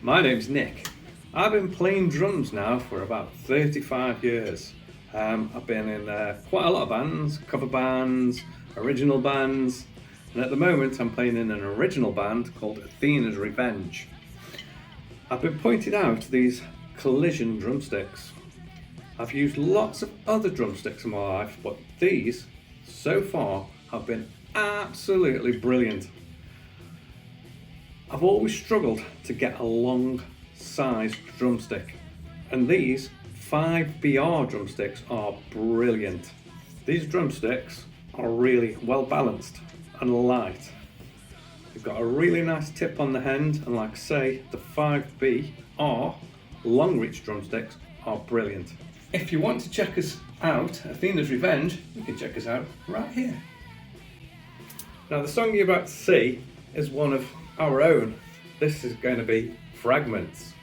My name's Nick. I've been playing drums now for about 35 years. I've been in quite a lot of bands, cover bands, original bands, and at the moment I'm playing in an original band called Athena's Revenge. I've been pointing out these Collision drumsticks. I've used lots of other drumsticks in my life, but these, so far, have been absolutely brilliant. I've always struggled to get a long sized drumstick, and these 5BR drumsticks are brilliant. These drumsticks are really well balanced and light. They've got a really nice tip on the end, and like I say, the 5BR long reach drumsticks are brilliant. If you want to check us out, Athena's Revenge, you can check us out right here. Now the song you're about to see is one of our own. This is going to be Fragments.